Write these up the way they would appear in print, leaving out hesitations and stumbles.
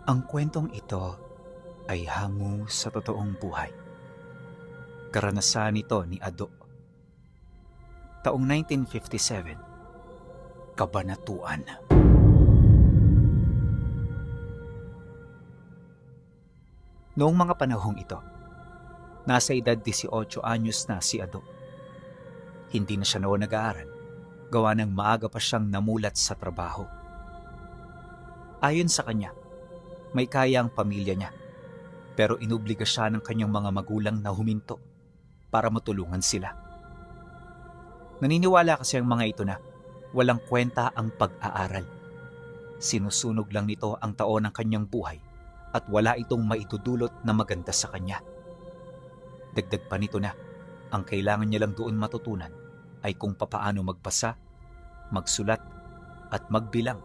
Ang kwentong ito ay hango sa totoong buhay. Karanasan nito ni Ado. Taong 1957, Kabanatuan. Noong mga panahong ito, nasa edad 18 anyos na si Ado. Hindi na siya noon nag-aaral, gawa ng maaga pa siyang namulat sa trabaho. Ayon sa kanya, may kaya ang pamilya niya, pero inubliga siya ng kanyang mga magulang na huminto para matulungan sila. Naniniwala kasi ang mga ito na walang kwenta ang pag-aaral. Sinusunog lang nito ang taon ng kanyang buhay at wala itong maitudulot na maganda sa kanya. Dagdag pa nito na ang kailangan niya lang doon matutunan ay kung papaano magbasa, magsulat at magbilang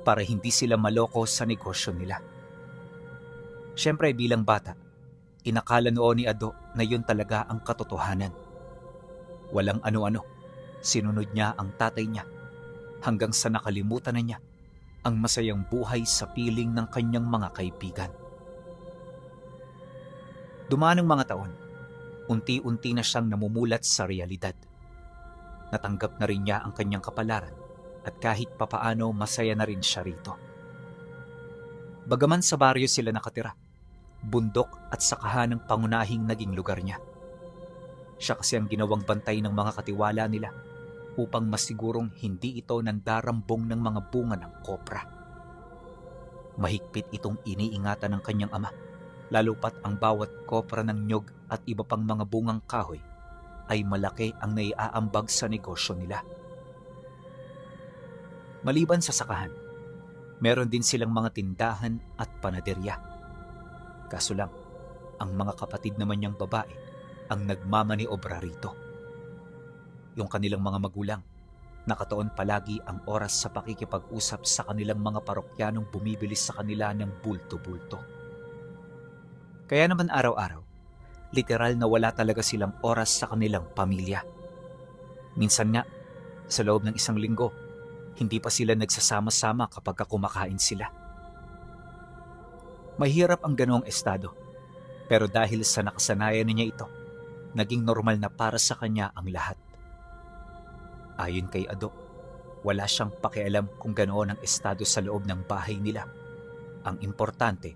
para hindi sila maloko sa negosyo nila. Siyempre bilang bata, inakala noon ni Ado na yun talaga ang katotohanan. Walang ano-ano, sinunod niya ang tatay niya hanggang sa nakalimutan na niya ang masayang buhay sa piling ng kanyang mga kaibigan. Dumaan ang mga taon, unti-unti na siyang namumulat sa realidad. Natanggap na rin niya ang kanyang kapalaran at kahit papaano masaya na rin siya rito. Bagaman sa baryo sila nakatira, bundok at sakahan ang pangunahing naging lugar niya. Siya kasi ang ginawang bantay ng mga katiwala nila upang masigurong hindi ito nandarambong ng mga bunga ng kopra. Mahigpit itong iniingatan ng kanyang ama, lalo pat ang bawat kopra ng nyog at iba pang mga bungang kahoy ay malaki ang naiaambag sa negosyo nila. Maliban sa sakahan, meron din silang mga tindahan at panaderya. Kaso lang, ang mga kapatid naman niyang babae ang nagmamaniobra rito. Yung kanilang mga magulang, nakatuon palagi ang oras sa pakikipag-usap sa kanilang mga parokyanong bumibili sa kanila ng bulto-bulto. Kaya naman araw-araw, literal na wala talaga silang oras sa kanilang pamilya. Minsan nga, sa loob ng isang linggo, hindi pa sila nagsasama-sama kapag kumakain sila. Mahirap ang ganoong estado, pero dahil sa nakasanayan niya ito, naging normal na para sa kanya ang lahat. Ayon kay Ado, wala siyang pakialam kung ganoon ang estado sa loob ng bahay nila. Ang importante,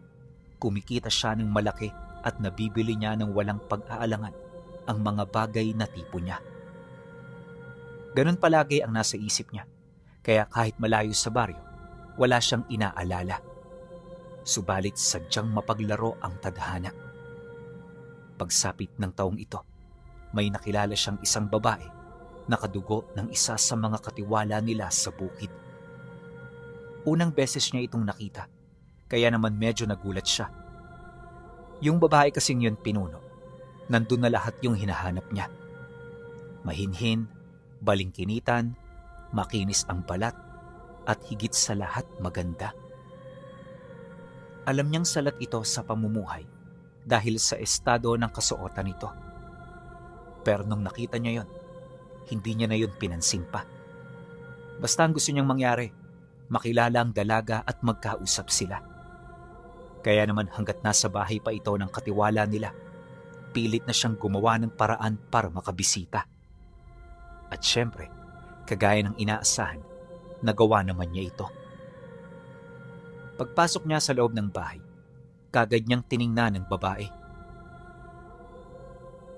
kumikita siya ng malaki at nabibili niya ng walang pag-aalangan ang mga bagay na tipo niya. Ganon palagi ang nasa isip niya, kaya kahit malayo sa baryo, wala siyang inaalala. Subalit sadyang mapaglaro ang tadhana. Pagsapit ng taong ito, may nakilala siyang isang babae na kadugo ng isa sa mga katiwala nila sa bukid. Unang beses niya itong nakita, kaya naman medyo nagulat siya. Yung babae kasing yun pinuno, nandun na lahat yung hinahanap niya. Mahinhin, balingkinitan, makinis ang balat, at higit sa lahat maganda. Alam niyang salat ito sa pamumuhay dahil sa estado ng kasuotan nito. Pero nung nakita niya yon, hindi niya na yun pinansin pa. Basta ang gusto niyang mangyari, makilala ang dalaga at magkausap sila. Kaya naman hanggat nasa bahay pa ito ng katiwala nila, pilit na siyang gumawa ng paraan para makabisita. At syempre, kagaya ng inaasahan, nagawa naman niya ito. Pagpasok niya sa loob ng bahay, kagad niyang tiningnan ng babae.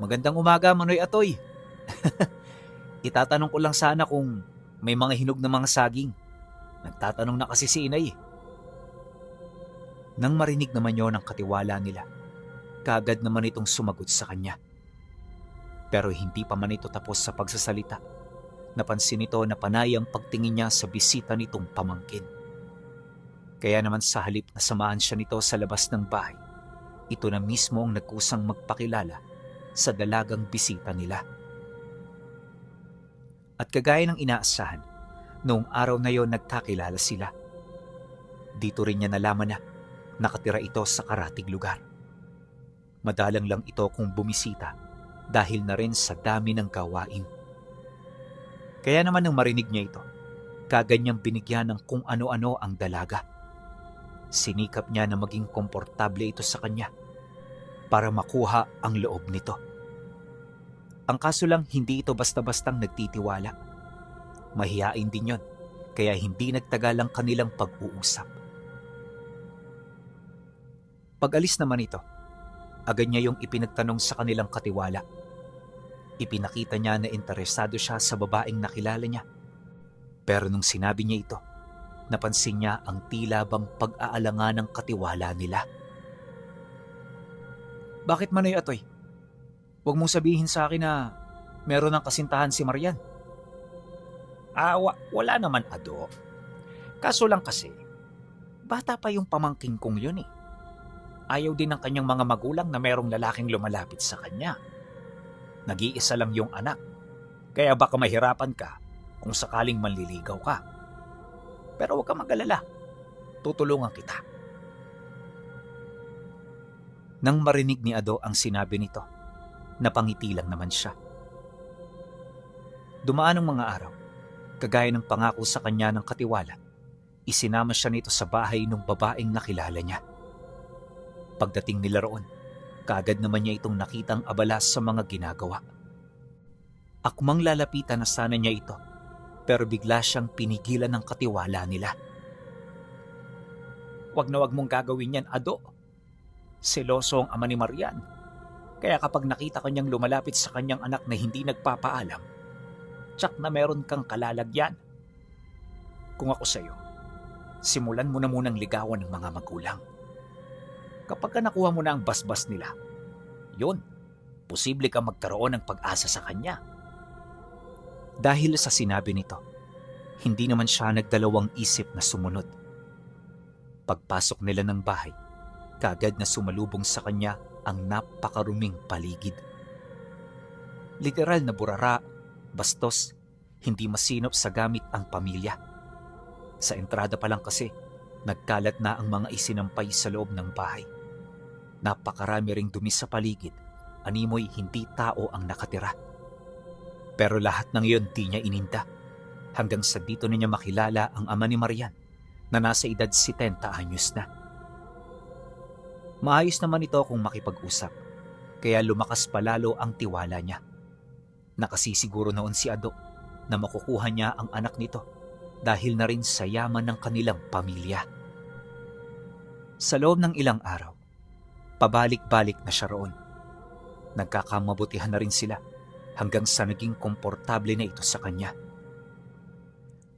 "Magandang umaga, Manoy Atoy." "Itatanong ko lang sana kung may mga hinog na mga saging. Nagtatanong na kasi si inay." Nang marinig naman yon ng katiwala nila, kagad naman itong sumagot sa kanya. Pero hindi pa man ito tapos sa pagsasalita, napansin nito na panay ang pagtingin niya sa bisita nitong pamangkin. Kaya naman sa halip na samahan siya nito sa labas ng bahay, ito na mismo ang nagkusang magpakilala sa dalagang bisita nila. At kagaya ng inaasahan, noong araw na yon nagkakilala sila. Dito rin niya nalaman na nakatira ito sa karatig lugar. Madalang lang ito kung bumisita dahil na rin sa dami ng gawain. Kaya naman nang marinig niya ito, kagad niyang binigyan ng kung ano-ano ang dalaga. Sinikap niya na maging komportable ito sa kanya para makuha ang loob nito. Ang kaso lang, hindi ito basta-bastang nagtitiwala. Mahiyain din yon, kaya hindi nagtagal ang kanilang pag-uusap. Pag-alis naman ito, agad niya yung ipinagtanong sa kanilang katiwala. Ipinakita niya na interesado siya sa babaeng nakilala niya. Pero nung sinabi niya ito, napansin niya ang tila bang pag-aalangan ng katiwala nila. Bakit Manoy Atoy? Huwag mong sabihin sa akin na meron ng kasintahan si Marian. Wala naman, Ado. Kaso lang kasi, bata pa yung pamangking kong yun eh. Ayaw din ng kanyang mga magulang na merong lalaking lumalapit sa kanya. Nag-iisa lang yung anak, kaya baka mahirapan ka kung sakaling manliligaw ka. Pero huwag kang mag-alala, tutulungan kita. Nang marinig ni Ado ang sinabi nito, napangiti lang naman siya. Dumaan ang mga araw, kagaya ng pangako sa kanya ng katiwala, isinama siya nito sa bahay ng babaeng nakilala niya. Pagdating nila roon, kaagad naman niya itong nakitang abala sa mga ginagawa. Akmang lalapitan na sana niya ito, pero bigla siyang pinigilan ng katiwala nila. Wag na wag mong gagawin yan, Ado. Seloso ang ama ni Marian. Kaya kapag nakita kanyang lumalapit sa kanyang anak na hindi nagpapaalam, tsak na meron kang kalalagyan. Kung ako sa'yo, simulan mo na munang ligawan ng mga magulang. Kapag nakuha mo na ang basbas nila, yun, posible kang magkaroon ng pag-asa sa kanya. Dahil sa sinabi nito, hindi naman siya nagdalawang isip na sumunod. Pagpasok nila ng bahay, kaagad na sumalubong sa kanya ang napakaruming paligid. Literal na burara, bastos, hindi masinop sa gamit ang pamilya. Sa entrada pa lang kasi, nagkalat na ang mga isinampay sa loob ng bahay. Napakarami ring dumi sa paligid, animoy hindi tao ang nakatira. Pero lahat ng iyon di niya ininda, hanggang sa dito niya makilala ang ama ni Marian na nasa edad 70 anyos na. Maayos naman ito kung makipag-usap, kaya lumakas palalo ang tiwala niya. Nakasisiguro noon si Ado na makukuha niya ang anak nito dahil na rin sa yaman ng kanilang pamilya. Sa loob ng ilang araw, pabalik-balik na siya roon. Nagkakamabutihan na rin sila hanggang sa naging komportable na ito sa kanya.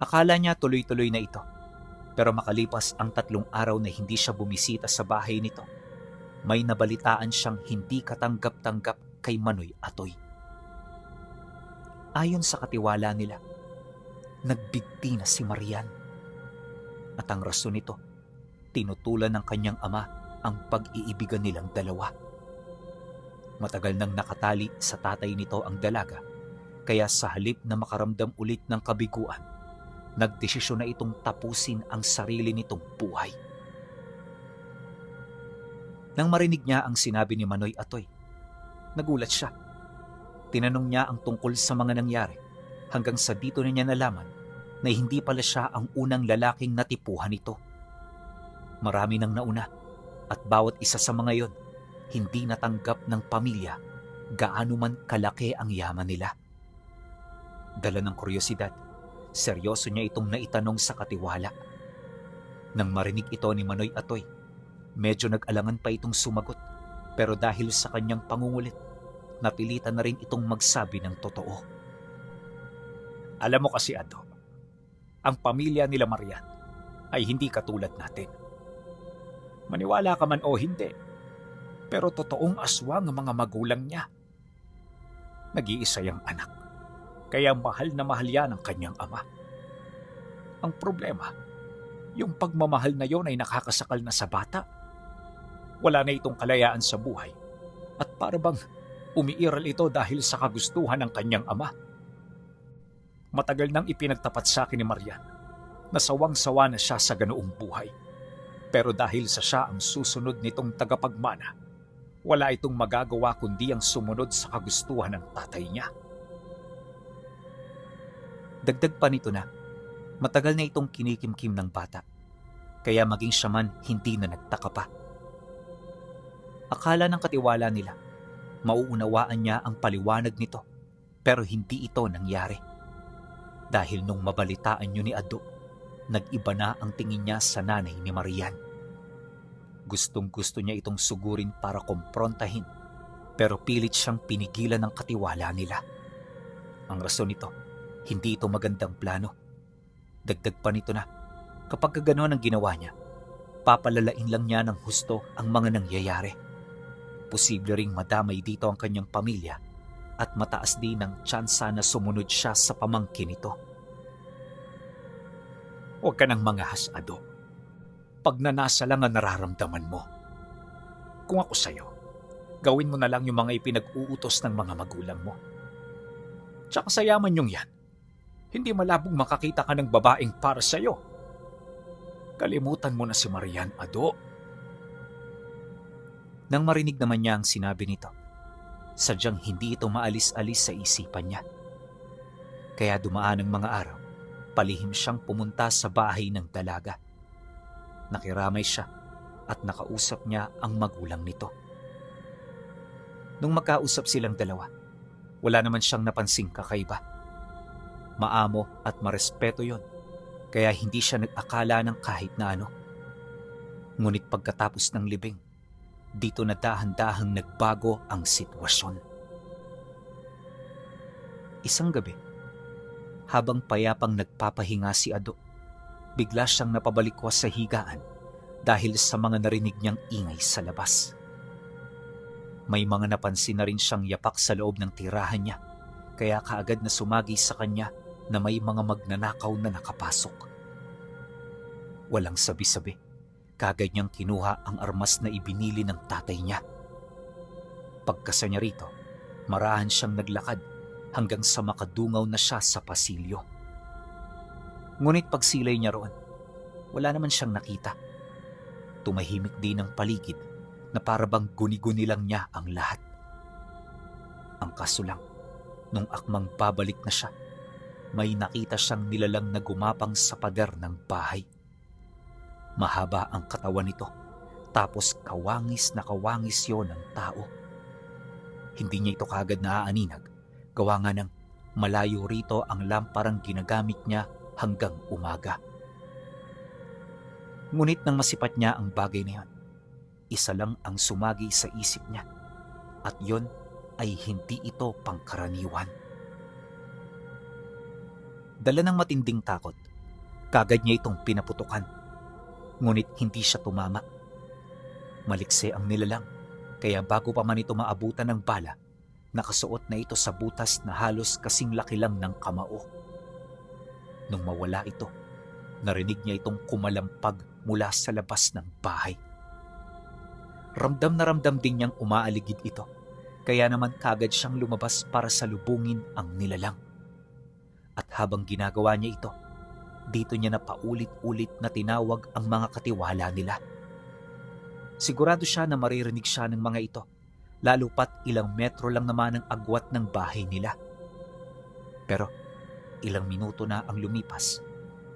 Akala niya tuloy-tuloy na ito, pero makalipas ang 3 araw na hindi siya bumisita sa bahay nito, may nabalitaan siyang hindi katanggap-tanggap kay Manoy Atoy. Ayon sa katiwala nila, nagbigti na si Marian. At ang rason nito, tinutulan ng kanyang ama ang pag-iibigan nilang dalawa. Matagal nang nakatali sa tatay nito ang dalaga, kaya sa halip na makaramdam ulit ng kabiguan, nagdesisyon na itong tapusin ang sarili nitong buhay. Nang marinig niya ang sinabi ni Manoy Atoy, nagulat siya. Tinanong niya ang tungkol sa mga nangyari hanggang sa dito na niya nalaman na hindi pala siya ang unang lalaking natipuhan nito. Marami nang nauna at bawat isa sa mga yon hindi natanggap ng pamilya gaano man kalaki ang yaman nila. Dala ng kuryosidad, seryoso niya itong naitanong sa katiwala. Nang marinig ito ni Manoy Atoy, medyo nag-alangan pa itong sumagot, pero dahil sa kanyang pangungulit, napilitan na rin itong magsabi ng totoo. Alam mo kasi, Ado, ang pamilya nila Marian ay hindi katulad natin. Maniwala ka man o hindi, pero totoong aswang ang mga magulang niya. Nag-iisa yung anak, kaya mahal na mahal yan ang kanyang ama. Ang problema, yung pagmamahal na yon ay nakakasakal na sa bata. Wala na itong kalayaan sa buhay at parabang umiiral ito dahil sa kagustuhan ng kanyang ama. Matagal nang ipinagtapat sa akin ni Marian na sawang-sawa na siya sa ganoong buhay. Pero dahil sa siya ang susunod nitong tagapagmana, wala itong magagawa kundi ang sumunod sa kagustuhan ng tatay niya. Dagdag pa nito na, matagal na itong kinikimkim ng bata. kaya maging siya man hindi na nagtaka pa. Akala ng katiwala nila, mauunawaan niya ang paliwanag nito, pero hindi ito nangyari. Dahil nung mabalitaan niyo ni Ado, nag-iba na ang tingin niya sa nanay ni Marian. Gustong-gusto niya itong sugurin para komprontahin, pero pilit siyang pinigilan ng katiwala nila. Ang rason nito, hindi ito magandang plano. Dagdag pa nito na, kapag gano'n ang ginawa niya, papalalain lang niya ng husto ang mga nangyayari. Posible ring madamay dito ang kanyang pamilya at mataas din ang tsansa na sumunod siya sa pamangkin nito. Huwag ka nang mangahas, Ado. Pagnanasa lang ang nararamdaman mo. Kung ako sa'yo, gawin mo na lang yung mga ipinag-uutos ng mga magulang mo. Tsaka sa yaman yung yan, hindi malabong makakita ka ng babaeng para sa'yo. Kalimutan mo na si Marian, Ado. Nang marinig naman niya ang sinabi nito, sadyang hindi ito maalis-alis sa isipan niya. Kaya dumaan ang mga araw, palihim siyang pumunta sa bahay ng dalaga. Nakiramay siya at nakausap niya ang magulang nito. Nung magkausap silang dalawa, wala naman siyang napansing kakaiba. Maamo at marespeto yon, kaya hindi siya nag-akala ng kahit na ano. Ngunit pagkatapos ng libing, dito na dahan-dahang nagbago ang sitwasyon. Isang gabi, habang payapang nagpapahinga si Ado, bigla siyang napabalikwas sa higaan dahil sa mga narinig niyang ingay sa labas. May mga napansin na rin siyang yapak sa loob ng tirahan niya, kaya kaagad na sumagi sa kanya na may mga magnanakaw na nakapasok. Walang sabi-sabi, kaagad niyang kinuha ang armas na ibinili ng tatay niya. Pagkasa niya rito, marahan siyang naglakad hanggang sa makadungaw na siya sa pasilyo. Ngunit pagsilay niya roon, wala naman siyang nakita. Tumahimik din ang paligid na parabang guni-guni lang niya ang lahat. Ang kaso lang, nung akmang babalik na siya, may nakita siyang nilalang na gumapang sa pader ng bahay. Mahaba ang katawan nito, tapos kawangis na kawangis yon ng tao. Hindi niya ito kagad naaaninag, gawa nga ng malayo rito ang lamparang ginagamit niya hanggang umaga. Ngunit nang masipat niya ang bagay na yon, isa lang ang sumagi sa isip niya, at yon ay hindi ito pangkaraniwan. Dala ng matinding takot, kagad niya itong pinaputukan, ngunit hindi siya tumama. Malikse ang nilalang, kaya bago pa man ito maabutan ng bala, nakasuot na ito sa butas na halos kasing laki lang ng kamao. Nung mawala ito, narinig niya itong kumalampag mula sa labas ng bahay. Ramdam na ramdam din niyang umaaligid ito, kaya naman kagad siyang lumabas para salubungin ang nilalang. At habang ginagawa niya ito, dito niya na paulit-ulit na tinawag ang mga katiwala nila. Sigurado siya na maririnig siya ng mga ito, lalo pat ilang metro lang naman ang agwat ng bahay nila. Pero ilang minuto na ang lumipas,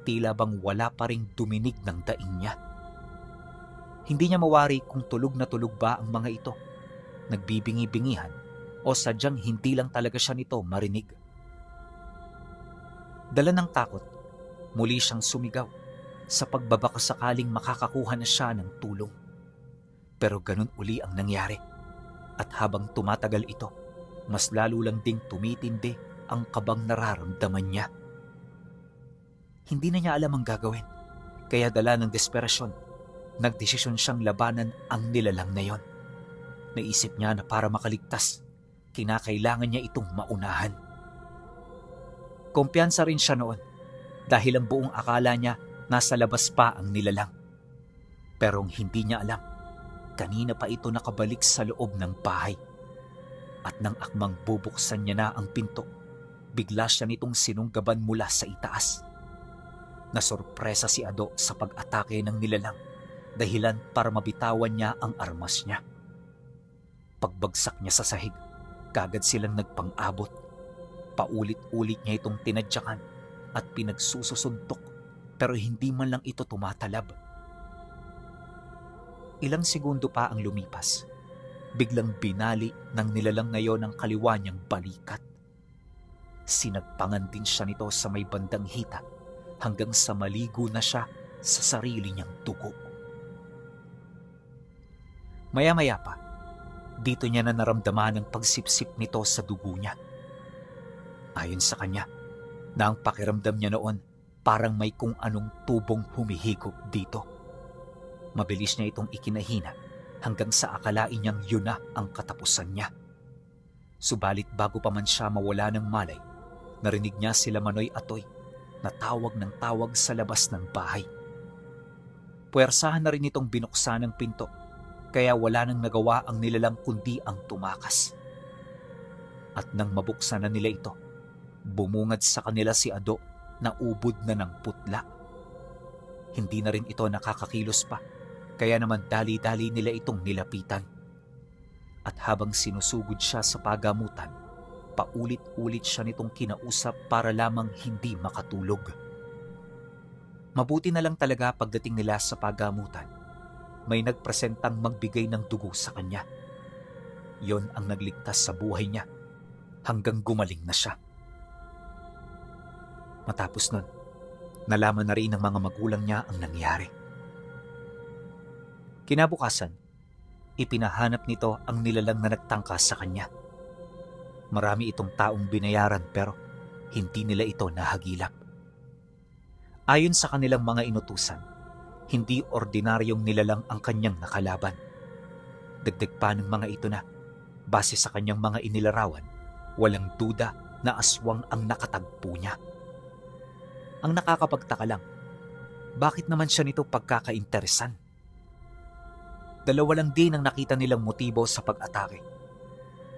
tila bang wala pa ring duminig ng daing niya. Hindi niya mawari kung tulog na tulog ba ang mga ito, nagbibingi-bingihan, o sadyang hindi lang talaga siya nito marinig. Dala ng takot, muli siyang sumigaw sa pagbabaka sakaling makakakuha na siya ng tulong. Pero ganun uli ang nangyari, at habang tumatagal ito, mas lalo lang ding tumitindi ang kabang nararamdaman niya. Hindi na niya alam ang gagawin, kaya dala ng desperasyon, nagdesisyon siyang labanan ang nilalang na yon. Naisip niya na para makaligtas, kinakailangan niya itong maunahan. Kumpiyansa rin siya noon dahil ang buong akala niya nasa labas pa ang nilalang. Pero hindi niya alam, kanina pa ito nakabalik sa loob ng bahay. At nang akmang bubuksan niya na ang pinto, bigla siya nitong sinunggaban mula sa itaas. Nasorpresa si Ado sa pag-atake ng nilalang, dahilan para mabitawan niya ang armas niya. Pagbagsak niya sa sahig, kagad silang nagpang-abot. Paulit-ulit niya itong tinadyakan at pinagsususuntok, pero hindi man lang ito tumatalab. Ilang segundo pa ang lumipas. Biglang binali ng nilalang na yon ang kaliwa niyang balikat. Sinagpangan din siya nito sa may bandang hita hanggang sa maligo na siya sa sarili niyang dugo. Maya-maya pa, dito niya na naramdaman ang pagsipsip nito sa dugo niya. Ayon sa kanya, na ang pakiramdam niya noon parang may kung anong tubong humihigop dito. Mabilis niya itong ikinahina hanggang sa akalain niyang yun na ang katapusan niya. Subalit bago pa man siya mawala ng malay, narinig niya sila Manoy Atoy na tawag ng tawag sa labas ng bahay. Puwersahan na rin itong binuksan ng pinto, kaya wala nang nagawa ang nilalang kundi ang tumakas. At nang mabuksan na nila ito, bumungad sa kanila si Ado na ubod na ng putla. Hindi na rin ito nakakakilos pa, kaya naman dali-dali nila itong nilapitan. At habang sinusugod siya sa pagamutan, paulit-ulit siya nitong kinausap para lamang hindi makatulog. Mabuti na lang talaga pagdating nila sa pagamutan, may nagpresentang magbigay ng dugo sa kanya. Yon ang nagligtas sa buhay niya hanggang gumaling na siya. Matapos nun, nalaman na rin ng mga magulang niya ang nangyari. Kinabukasan, ipinahanap nito ang nilalang na nagtangka sa kanya. Marami itong taong binayaran pero hindi nila ito nahagilap. Ayon sa kanilang mga inutusan, hindi ordinaryong nilalang ang kanyang nakalaban. Dagdag pa ng mga ito na, base sa kanyang mga inilarawan, walang duda na aswang ang nakatagpo niya. Ang nakakapagtaka lang, bakit naman siya nito pagkakainteresan? Dalawa lang din ang nakita nilang motibo sa pag-atake.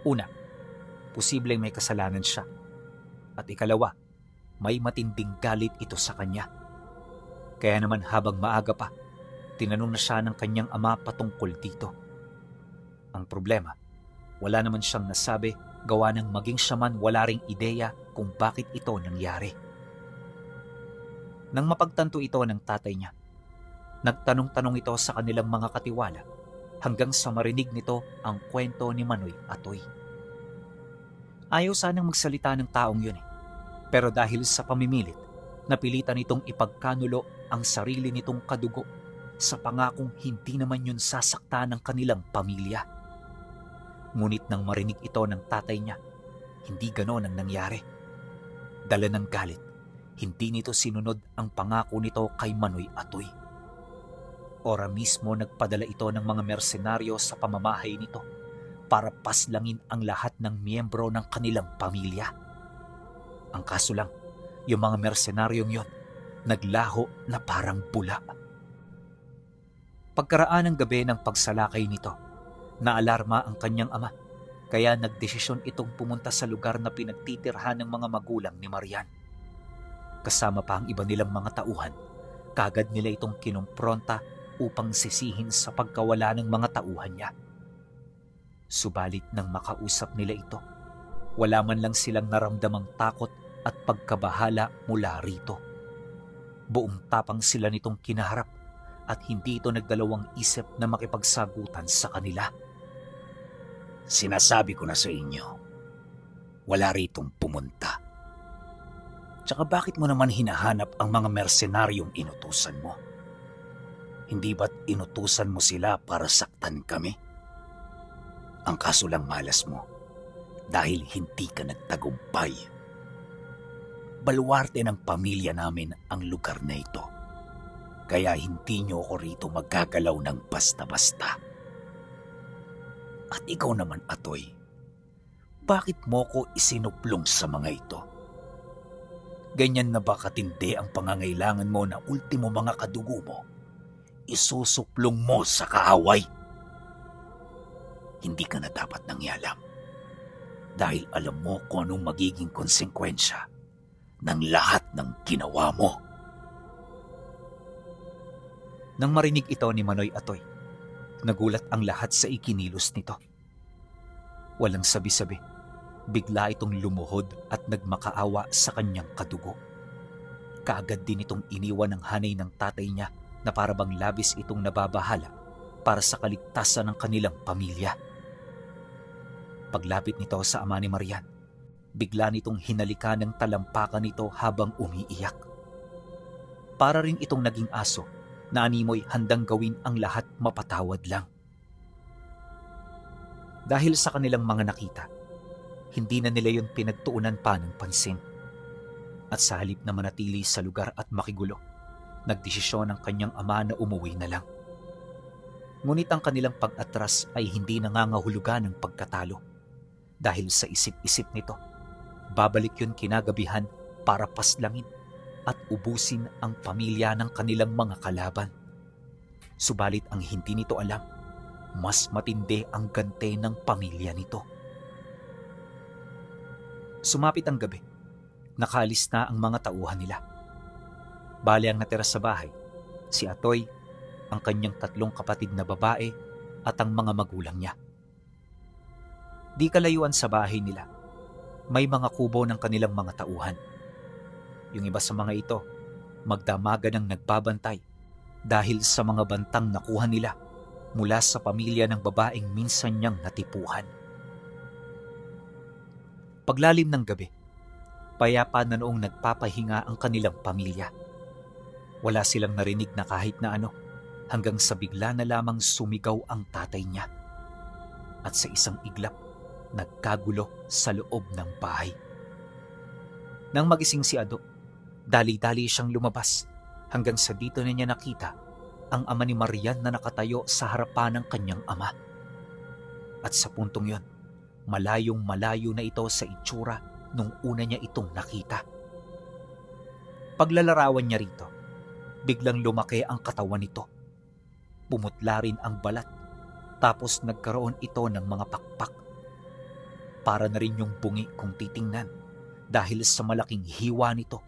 Una, posibleng may kasalanan siya. At ikalawa, may matinding galit ito sa kanya. Kaya naman habang maaga pa, tinanong na siya ng kanyang ama patungkol dito. Ang problema, wala naman siyang nasabi gawa ng maging siya man wala ring ideya kung bakit ito nangyari. Nang mapagtanto ito ng tatay niya, nagtanong-tanong ito sa kanilang mga katiwala hanggang sa marinig nito ang kwento ni Manoy Atoy. Ayaw sanang magsalita ng taong yun pero dahil sa pamimilit, napilitan itong ipagkanulo ang sarili nitong kadugo sa pangakong hindi naman yun sasakta ng kanilang pamilya. Ngunit nang marinig ito ng tatay niya, hindi ganon ang nangyari. Dala ng galit, hindi nito sinunod ang pangako nito kay Manoy Atoy. Ora mismo nagpadala ito ng mga mersenaryo sa pamamahay nito para paslangin ang lahat ng miyembro ng kanilang pamilya. Ang kaso lang, yung mga mersenaryong yon naglaho na parang bula. Pagkaraan ng gabi ng pagsalakay nito, naalarma ang kanyang ama, kaya nagdesisyon itong pumunta sa lugar na pinagtitirhan ng mga magulang ni Marian. Kasama pa ang iba nilang mga tauhan, kagad nila itong kinumpronta upang sisihin sa pagkawala ng mga tauhan niya. Subalit nang makausap nila ito, wala man lang silang naramdamang takot at pagkabahala mula rito. Buong tapang sila nitong kinaharap at hindi ito nagdalawang isip na makipagsagutan sa kanila. Sinasabi ko na sa inyo, wala ritong pumunta. Tsaka bakit mo naman hinahanap ang mga mersenaryong inutusan mo? Hindi ba't inutusan mo sila para saktan kami? Ang kaso lang malas mo, dahil hindi ka nagtagumpay. Baluarte ng pamilya namin ang lugar na ito, kaya hindi nyo ako rito magagalaw ng basta-basta. At ikaw naman, Atoy, bakit mo ko isinuplong sa mga ito? Ganyan na ba katindi ang pangangailangan mo na ultimo mga kadugo mo? Isusuplong mo sa kaaway? Hindi ka na dapat nangyalam dahil alam mo kung anong magiging konsekwensya ng lahat ng ginawa mo. Nang marinig ito ni Manoy Atoy, nagulat ang lahat sa ikinilos nito. Walang sabi-sabi, bigla itong lumuhod at nagmakaawa sa kanyang kadugo. Kaagad din itong iniwan ng hanay ng tatay niya na parabang labis itong nababahala para sa kaligtasan ng kanilang pamilya. Paglapit nito sa ama ni Marian, bigla nitong hinalikan ng talampakan nito habang umiiyak. Para rin itong naging aso na animoy handang gawin ang lahat mapatawad lang. Dahil sa kanilang mga nakita, hindi na nila yun pinagtuunan pa ng pansin. At sa halip na manatili sa lugar at makigulo, nagdesisyon ang kanyang ama na umuwi na lang. Ngunit ang kanilang pag-atras ay hindi nangangahulugan ng pagkatalo. Dahil sa isip-isip nito, babalik yun kinagabihan para paslangin at ubusin ang pamilya ng kanilang mga kalaban. Subalit ang hindi nito alam, mas matindi ang gante ng pamilya nito. Sumapit ang gabi. Nakalis na ang mga tauhan nila. Bali ang natira sa bahay, si Atoy, ang kanyang 3 kapatid na babae at ang mga magulang niya. Di kalayuan sa bahay nila, may mga kubo ng kanilang mga tauhan. Yung iba sa mga ito, magdamaga ng nagbabantay dahil sa mga bantang nakuha nila mula sa pamilya ng babaeng minsan niyang natipuhan. Paglalim ng gabi, payapa na noong nagpapahinga ang kanilang pamilya. Wala silang narinig na kahit na ano hanggang sa bigla na lamang sumigaw ang tatay niya. At sa isang iglap, nagkagulo sa loob ng bahay. Nang magising si Ado, dali-dali siyang lumabas hanggang sa dito na niya nakita ang ama ni Marian na nakatayo sa harapan ng kanyang ama. At sa puntong yon, malayong malayo na ito sa itsura nung una niya itong nakita. Paglalarawan niya rito, biglang lumaki ang katawan nito. Pumutla rin ang balat, tapos nagkaroon ito ng mga pakpak. Para na rin yung bungi kung titingnan dahil sa malaking hiwa nito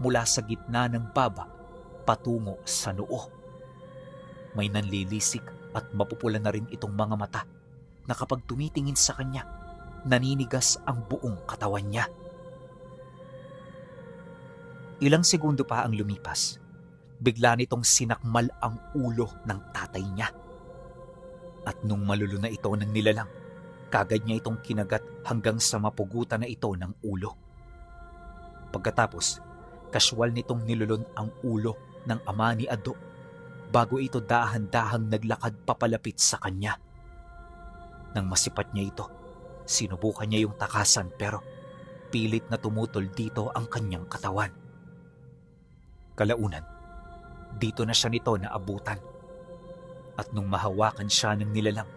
mula sa gitna ng baba patungo sa noo. May nanlilisik at mapupula na rin itong mga mata na kapag tumitingin sa kanya, naninigas ang buong katawan niya. Ilang segundo pa ang lumipas, bigla nitong sinakmal ang ulo ng tatay niya. At nung malulo na ito ng nilalang, kagad niya itong kinagat hanggang sa mapugutan na ito ng ulo. Pagkatapos, kaswal nitong nilulon ang ulo ng ama ni Ado bago ito dahan-dahang naglakad papalapit sa kanya. Nang masipat niya ito, sinubukan niya yung takasan pero pilit na tumutol dito ang kanyang katawan. Kalaunan, dito na siya nito naabutan. At nung mahawakan siya ng nilalang,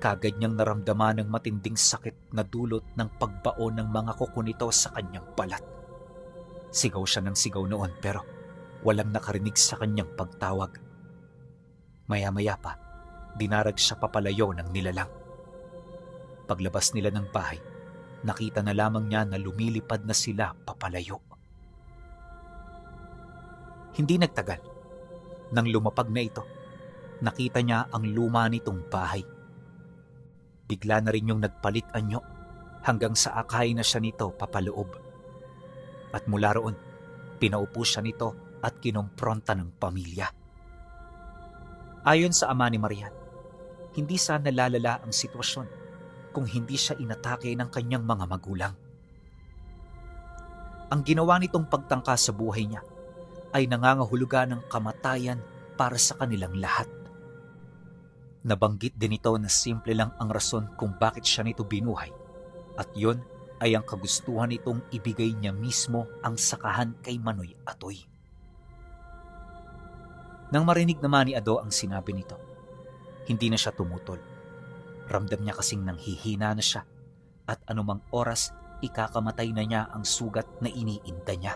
kagad niyang naramdaman ng matinding sakit na dulot ng pagbaon ng mga kuko nito sa kanyang balat. Sigaw siya ng sigaw noon pero walang nakarinig sa kanyang pagtawag. Maya-maya pa, dinarag siya papalayo ng nilalang. Paglabas nila ng bahay, nakita na lamang niya na lumilipad na sila papalayo. Hindi nagtagal, nang lumapag na ito, nakita niya ang luma nitong bahay. Bigla na rin yung nagpalit anyo hanggang sa akay na siya nito papaloob. At mula roon, pinaupo siya nito at kinompronta ng pamilya. Ayon sa ama ni Marian, hindi sana lalala ang sitwasyon kung hindi siya inatake ng kanyang mga magulang. Ang ginawa nitong pagtangka sa buhay niya ay nangangahulugan ng kamatayan para sa kanilang lahat. Nabanggit din ito na simple lang ang rason kung bakit siya nito binuhay at yon ay ang kagustuhan nitong ibigay niya mismo ang sakahan kay Manoy Atoy. Nang marinig naman ni Ado ang sinabi nito, hindi na siya tumutol. Ramdam niya kasing nanghihina na siya at anumang oras ikakamatay na niya ang sugat na iniinda niya.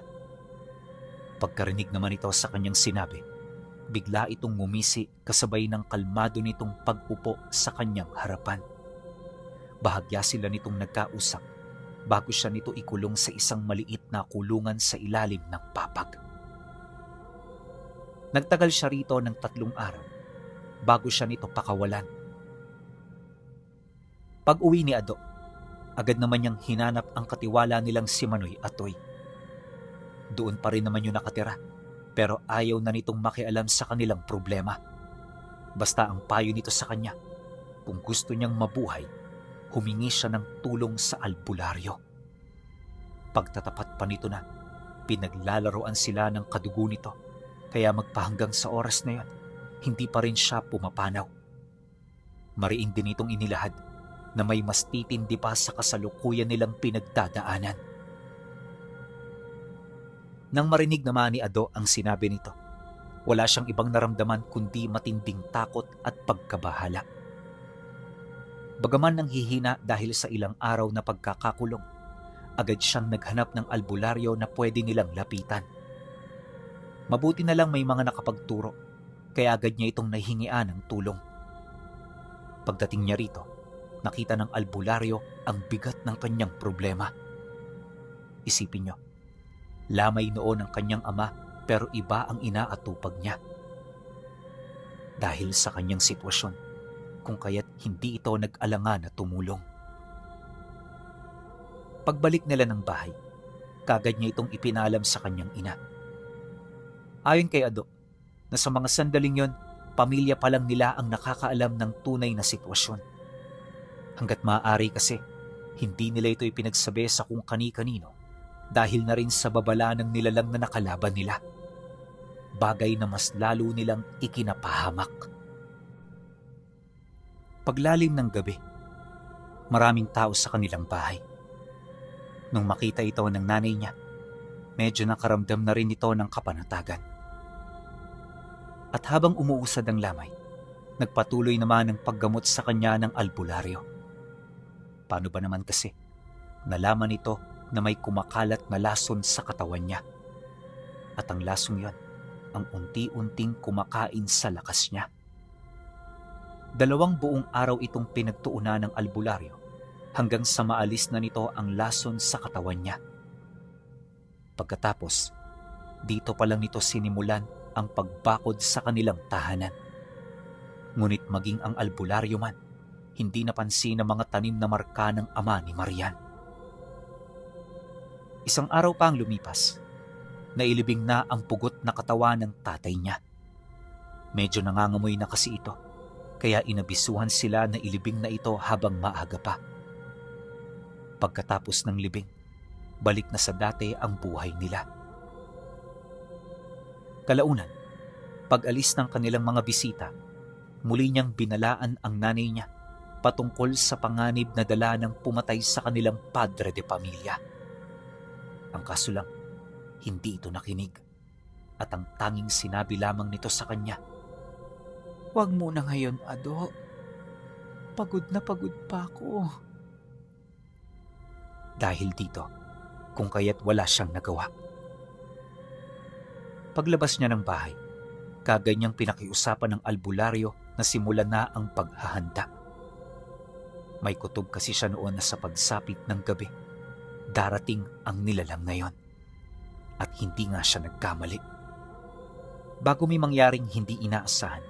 Pagkarinig naman ito sa kanyang sinabi, bigla itong ngumisi kasabay ng kalmado nitong pag-upo sa kanyang harapan. Bahagya sila nitong nagkausap bago siya nito ikulong sa isang maliit na kulungan sa ilalim ng papag. Nagtagal siya rito ng 3 araw bago siya nito pakawalan. Pag-uwi ni Ado, agad naman niyang hinanap ang katiwala nilang si Manoy Atoy. Doon pa rin naman yung nakatira pero ayaw na nitong makialam sa kanilang problema. Basta ang payo nito sa kanya, kung gusto niyang mabuhay, humingi siya ng tulong sa albularyo. Pagtatapat pa nito na, pinaglalaroan sila ng kadugo nito, kaya magpahanggang sa oras na yon, hindi pa rin siya pumapanaw. Mariing din itong inilahad na may mas titindi pa sa kasalukuyan nilang pinagdadaanan. Nang marinig naman ni Ado ang sinabi nito, wala siyang ibang naramdaman kundi matinding takot at pagkabahala. Bagaman nanghihina dahil sa ilang araw na pagkakakulong, agad siyang naghanap ng albularyo na pwede nilang lapitan. Mabuti na lang may mga nakapagturo, kaya agad niya itong nahingian ng tulong. Pagdating niya rito, nakita ng albularyo ang bigat ng kanyang problema. Isipin niyo, lamay noon ang kanyang ama pero iba ang inaatupag niya. Dahil sa kanyang sitwasyon, kung kaya't hindi ito nag-alangan na tumulong. Pagbalik nila ng bahay, kagad niya itong ipinalam sa kanyang ina. Ayon kay Ado, na sa mga sandaling yon, pamilya pa lang nila ang nakakaalam ng tunay na sitwasyon. Hanggat maaari kasi, hindi nila ito ipinagsabi sa kung kani-kanino dahil na rin sa babala ng nilalang na nakalaban nila. Bagay na mas lalo nilang ikinapahamak. Paglalim ng gabi, maraming tao sa kanilang bahay. Nung makita ito ng nanay niya, medyo nakaramdam na rin ito ng kapanatagan. At habang umuusad ang lamay, nagpatuloy naman ang paggamot sa kanya ng albularyo. Paano ba naman kasi, nalaman ito na may kumakalat na lason sa katawan niya. At ang lasong yon, ang unti-unting kumakain sa lakas niya. 2 buong araw itong pinagtuunan ng albularyo hanggang sa maalis na nito ang lason sa katawan niya. Pagkatapos, dito pa lang nito sinimulan ang pagbakod sa kanilang tahanan. Ngunit maging ang albularyo man, hindi napansin ang mga tanim na marka ng ama ni Marian. Isang araw pa ang lumipas, nailibing na ang pugot na katawan ng tatay niya. Medyo nangangamoy na kasi ito, kaya inabisuhan sila na ilibing na ito habang maaga pa. Pagkatapos ng libing, balik na sa dati ang buhay nila. Kalaunan, pag-alis ng kanilang mga bisita, muli niyang binalaan ang nanay niya patungkol sa panganib na dala ng pumatay sa kanilang padre de pamilya. Ang kaso lang, hindi ito nakinig at ang tanging sinabi lamang nito sa kanya, "Huwag muna ngayon, Ado. Pagod na pagod pa ako." Dahil dito, kung kaya't wala siyang nagawa. Paglabas niya ng bahay, kagad niyang pinakiusapan ng albularyo na simulan na ang paghahanda. May kutob kasi siya noon na sa pagsapit ng gabi, darating ang nilalang na yon. At hindi nga siya nagkamali. Bago may mangyaring hindi inaasahan,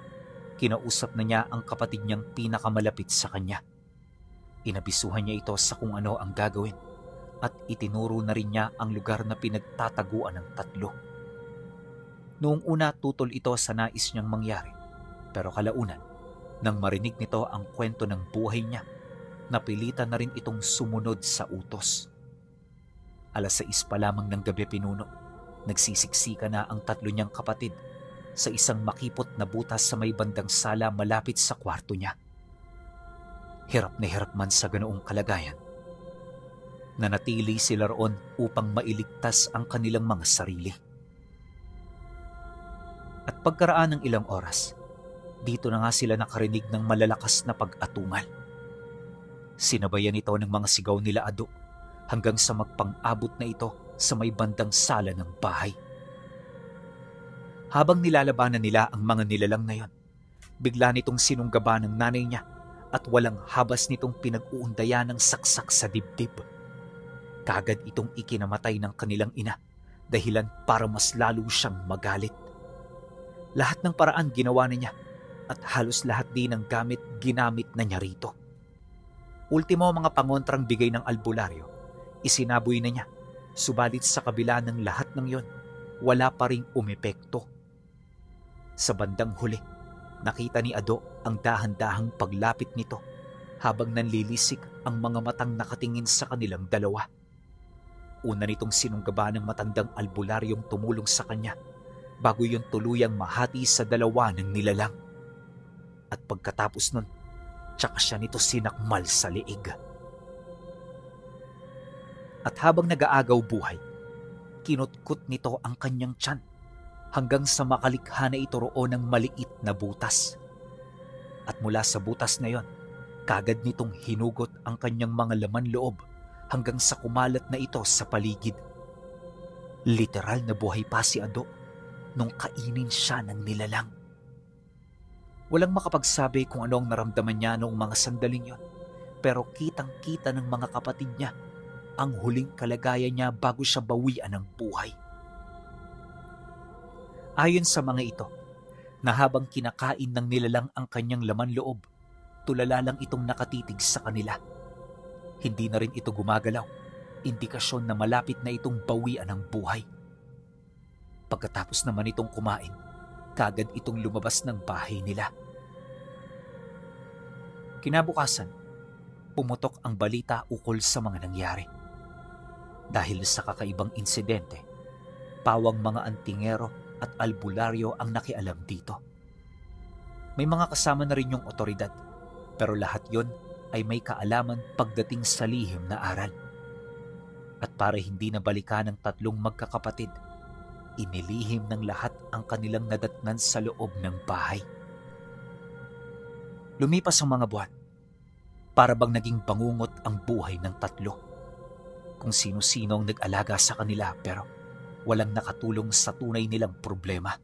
kinausap na niya ang kapatid niyang pinakamalapit sa kanya. Inabisuhan niya ito sa kung ano ang gagawin at itinuro na rin niya ang lugar na pinagtataguan ng tatlo. Noong una tutol ito sa nais niyang mangyari, pero kalaunan, nang marinig nito ang kwento ng buhay niya, napilitan na rin itong sumunod sa utos. 6:00 pa lamang ng gabi pinuno, nagsisiksika na ang tatlo niyang kapatid sa isang makipot na butas sa may bandang sala malapit sa kwarto niya. Hirap na hirap man sa ganoong kalagayan, nanatili sila roon upang mailigtas ang kanilang mga sarili. At pagkaraan ng ilang oras, dito na nga sila nakarinig ng malalakas na pag-atungal. Sinabayan ito ng mga sigaw nila Ado hanggang sa magpang-abot na ito sa may bandang sala ng bahay. Habang nilalabanan nila ang mga nilalang na yon, bigla nitong sinunggaban ng nanay niya at walang habas nitong pinag-uundayan ng saksak sa dibdib. Kagad itong ikinamatay ng kanilang ina, dahilan para mas lalo siyang magalit. Lahat ng paraan ginawa na niya at halos lahat din ng gamit ginamit na niya rito. Ultimo mga pangontrang bigay ng albularyo, isinaboy na niya, subalit sa kabila ng lahat ng yon, wala pa ring umepekto. Sa bandang huli, Nakita ni Ado ang dahan-dahang paglapit nito habang nanlilisik ang mga matang nakatingin sa kanilang dalawa. Una nitong sinunggaban ng matandang albularyong tumulong sa kanya bago yun tuluyang mahati sa dalawa ng nilalang. At pagkatapos nun, tsaka siya nito sinakmal sa liig. At habang nag-aagaw buhay, kinutkot nito ang kanyang tiyan hanggang sa makalikha na ito roon ng maliit na butas. At mula sa butas na yon, kagad nitong hinugot ang kanyang mga laman loob hanggang sa kumalat na ito sa paligid. Literal na buhay pa si Ado nung kainin siya ng nilalang. Walang makapagsabi kung ano ang naramdaman niya noong mga sandaling yon, pero kitang-kita ng mga kapatid niya ang huling kalagayan niya bago siya bawian ng buhay. Ayon sa mga ito, na habang kinakain ng nilalang ang kanyang laman loob, tulala lang itong nakatitig sa kanila. Hindi na rin ito gumagalaw, indikasyon na malapit na itong bawian ng buhay. Pagkatapos naman itong kumain, kagad itong lumabas ng bahay nila. Kinabukasan, pumutok ang balita ukol sa mga nangyari. Dahil sa kakaibang insidente, pawang mga antingero at albularyo ang nakialam dito. May mga kasama na rin yung otoridad, pero lahat yon ay may kaalaman pagdating sa lihim na aral. At para hindi na balikan ng tatlong magkakapatid, inilihim ng lahat ang kanilang nadatnan sa loob ng bahay. Lumipas ang mga buwan, para bang naging bangungot ang buhay ng tatlo. Kung sino-sino ang nag-alaga sa kanila pero walang nakatulong sa tunay nilang problema.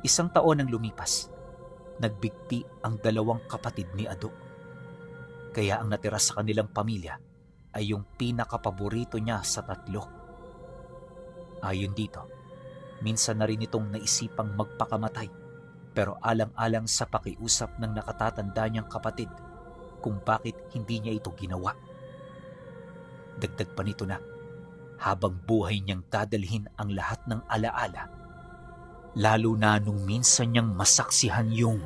1 taon ang lumipas, nagbigti ang 2 kapatid ni Ado. Kaya ang natira sa kanilang pamilya ay yung pinakapaborito niya sa 3. Ayon dito, minsan na rin itong naisipang magpakamatay pero alang-alang sa pakiusap ng nakatatanda niyang kapatid kung bakit hindi niya ito ginawa. Dagdag pa nito na habang buhay niyang dadalhin ang lahat ng alaala, lalo na nung minsan niyang masaksihan yung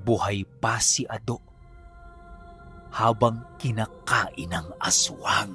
buhay pa si Ado habang kinakain ng aswang.